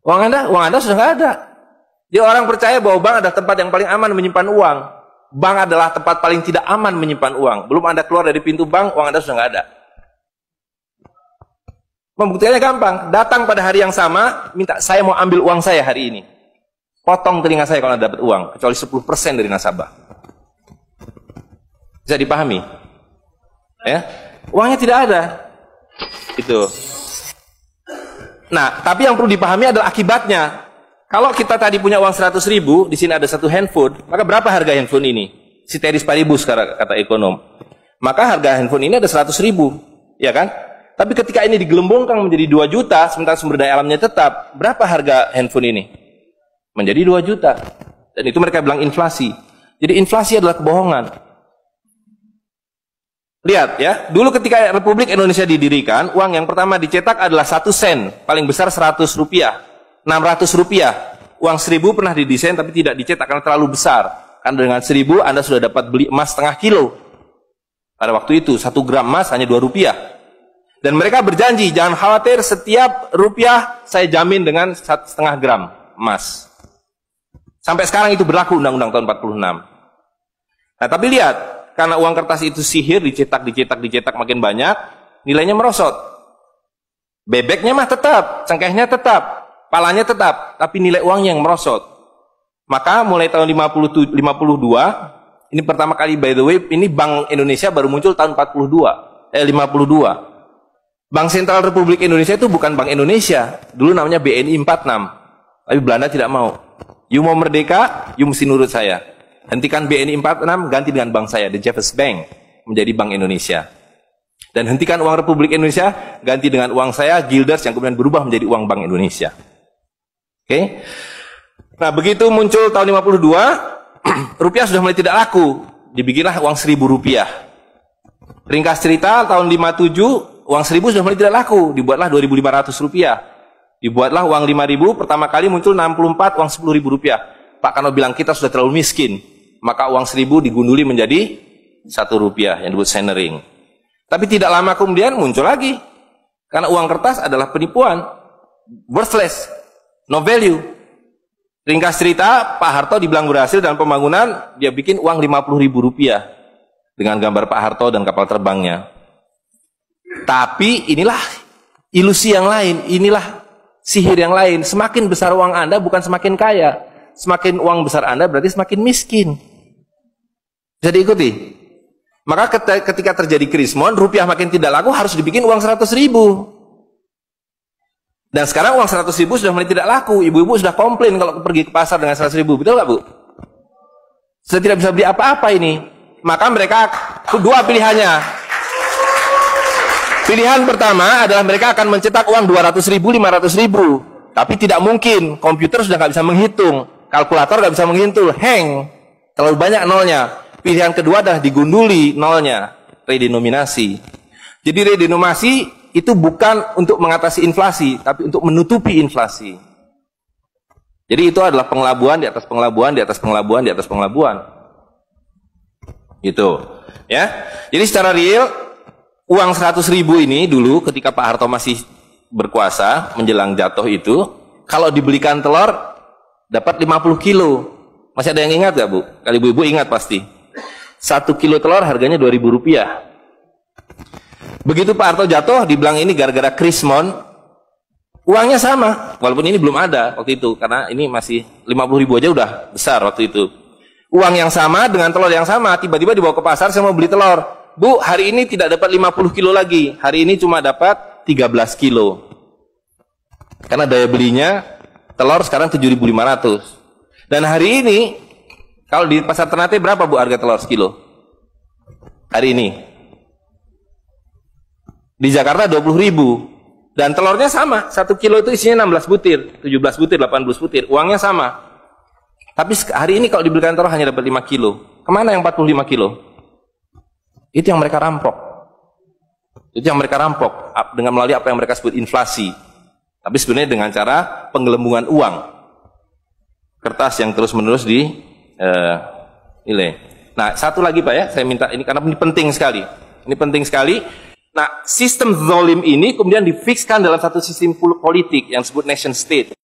Uang Anda sudah nggak ada. Jadi orang percaya bahwa bank adalah tempat yang paling aman menyimpan uang. Bank adalah tempat paling tidak aman menyimpan uang. Belum Anda keluar dari pintu bank, uang Anda sudah nggak ada. Pembuktiannya gampang. Datang pada hari yang sama, minta saya mau ambil uang saya hari ini. Potong telinga saya kalau Anda dapat uang, kecuali 10% dari nasabah. Bisa dipahami? Ya, uangnya tidak ada. Itu. Nah, tapi yang perlu dipahami adalah akibatnya. Kalau kita tadi punya uang 100.000, di sini ada satu handphone, maka berapa harga handphone ini? Ceteris paribus kata ekonom. Maka harga handphone ini ada 100.000, ya kan? Tapi ketika ini digelembungkan menjadi 2 juta, sementara sumber daya alamnya tetap, berapa harga handphone ini? Menjadi 2 juta. Dan itu mereka bilang inflasi. Jadi inflasi adalah kebohongan. Lihat ya, dulu ketika Republik Indonesia didirikan, uang yang pertama dicetak adalah 1 sen, paling besar 100 rupiah, 600 rupiah. Uang 1000 pernah didesain tapi tidak dicetak karena terlalu besar. Karena dengan 1000 Anda sudah dapat beli emas setengah kilo. Pada waktu itu 1 gram emas hanya 2 rupiah. Dan mereka berjanji, jangan khawatir, setiap rupiah saya jamin dengan 1,5 gram emas. Sampai sekarang itu berlaku undang-undang tahun 46. Nah, tapi lihat, karena uang kertas itu sihir, dicetak makin banyak, nilainya merosot. Bebeknya mah tetap, cengkehnya tetap, palanya tetap, tapi nilai uangnya yang merosot. Maka mulai tahun 52, ini pertama kali by the way, ini Bank Indonesia baru muncul tahun 52. Bank Sentral Republik Indonesia itu bukan Bank Indonesia, dulu namanya BNI 46. Tapi Belanda tidak mau. You mau merdeka, you mesti nurut saya. Hentikan BNI 46, ganti dengan bank saya, The Jeffers Bank, menjadi Bank Indonesia. Dan hentikan uang Republik Indonesia, ganti dengan uang saya, Guilders, yang kemudian berubah menjadi uang Bank Indonesia. Oke? Nah, begitu muncul tahun 52, rupiah sudah mulai tidak laku. Dibikinlah uang 1.000 rupiah. Ringkas cerita, tahun 57, uang 1.000 sudah mulai tidak laku. Dibuatlah 2.500 rupiah. Dibuatlah uang 5.000, pertama kali muncul 64, uang 10.000 rupiah. Pak Karno bilang kita sudah terlalu miskin. Maka uang 1.000 digunduli menjadi 1 rupiah yang disebut senering. Tapi tidak lama kemudian muncul lagi. Karena uang kertas adalah penipuan. Worthless. No value. Ringkas cerita, Pak Harto dibilang berhasil dalam pembangunan, dia bikin uang 50.000 rupiah. Dengan gambar Pak Harto dan kapal terbangnya. Tapi inilah ilusi yang lain. Inilah sihir yang lain. Semakin besar uang Anda bukan semakin kaya. Semakin uang besar Anda berarti semakin miskin. Bisa diikuti? Maka ketika terjadi krismon, rupiah makin tidak laku, harus dibikin uang 100.000. Dan sekarang uang 100.000 sudah mulai tidak laku. Ibu-ibu sudah komplain kalau pergi ke pasar dengan 100.000. Betul nggak, Bu? Sudah tidak bisa beli apa-apa ini. Maka mereka dua pilihannya. Pilihan pertama adalah mereka akan mencetak uang 200.000, 500.000. Tapi tidak mungkin. Komputer sudah nggak bisa menghitung. Kalkulator nggak bisa menghitung. Hang. Terlalu banyak nolnya. Pilihan kedua adalah digunduli nolnya. Redenominasi. Jadi redenominasi itu bukan untuk mengatasi inflasi, tapi untuk menutupi inflasi. Jadi itu adalah pengelabuan di atas pengelabuan, di atas pengelabuan, di atas pengelabuan. Gitu. Ya. Jadi secara real, uang 100.000 ini dulu ketika Pak Harto masih berkuasa, menjelang jatuh itu, kalau dibelikan telur, dapat 50 kilo. Masih ada yang ingat gak, Bu? Kali ibu-ibu ingat pasti. 1 kilo telur harganya 2.000 rupiah. Begitu Pak Harto jatuh, dibilang ini gara-gara krismon, uangnya sama, walaupun ini belum ada waktu itu, karena ini masih 50.000 aja udah besar waktu itu. Uang yang sama dengan telur yang sama, tiba-tiba dibawa ke pasar, saya mau beli telur. Bu, hari ini tidak dapat 50 kilo lagi, hari ini cuma dapat 13 kilo. Karena daya belinya, telur sekarang 7.500. Dan hari ini, kalau di pasar Ternate berapa, Bu, harga telur sekilo? Hari ini. Di Jakarta 20.000. Dan telurnya sama, 1 kilo itu isinya 16 butir, 17 butir, 18 butir, uangnya sama. Tapi hari ini kalau dibelikan telur hanya dapat 5 kilo. Kemana yang 45 kilo? Itu yang mereka rampok. Itu yang mereka rampok dengan melalui apa yang mereka sebut inflasi. Tapi sebenarnya dengan cara penggelembungan uang. Kertas yang terus-menerus nilai. Nah, satu lagi Pak ya, saya minta ini karena ini penting sekali. Ini penting sekali. Nah, sistem zalim ini kemudian difikskan dalam satu sistem politik yang disebut nation state.